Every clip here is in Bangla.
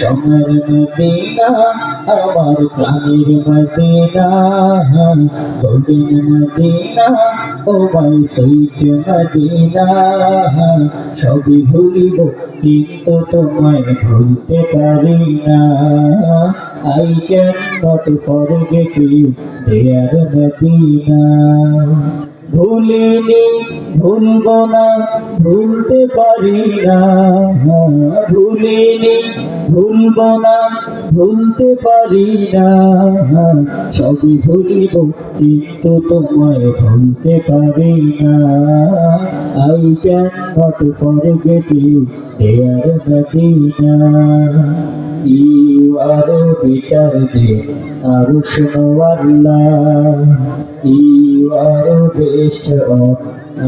সোনার মদিনা আমার প্রাণের Madina, golden Madina oh my sweet Madina. সবই ভুলিব কিন্তু তোমায় ভুলতে পারি না। I cannot forget you, dear Madina. ভুলিনি ভুলব না, ভুলতে পারি না। ভুলিনি ভুলব না, ভুলতে পারি না। সবই ভুলিব কিন্তু তোমায় ভুলতে পারি না। I cannot forget you, dear Madina. You are better than Arush Allah. You are best of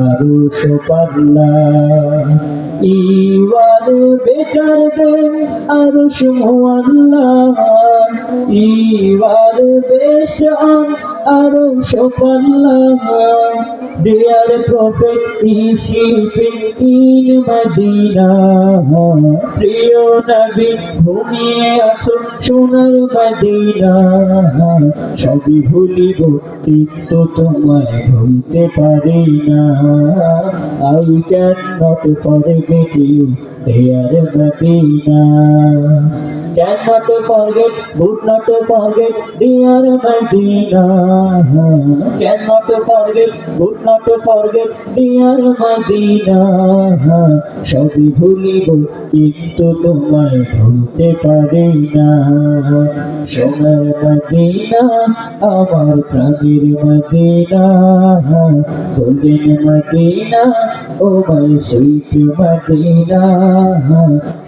Arush Allah. You are better than Arush Allah. You are best on Arush Allah. Dear Prophet is sleeping in Medina. প্রিয় নবী ঘুমিয়ে আছো সোনার মদিনা। সবই ভুলিব কিন্তু তোমায় ভুলতে পারি না। I cannot forget you, dear Madina. Cannot forget, would not forget, dear Medina. Cannot forget, would not forget, dear Medina. সবই ভুলিব কিন্তু তোমায় ভুলতে পারি না। সোনার মদিনা আমার প্রাণের Madina, golden Madina oh my sweet Madina.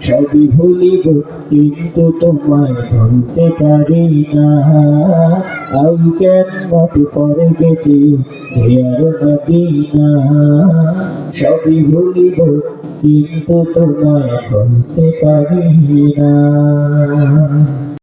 সবই ভুলিব কিন্তু তোমায় ভুলতে পারি না। I cannot forget you, dear Madina. সবই ভুলিব কিন্তু তোমায় ভুলতে পারি না।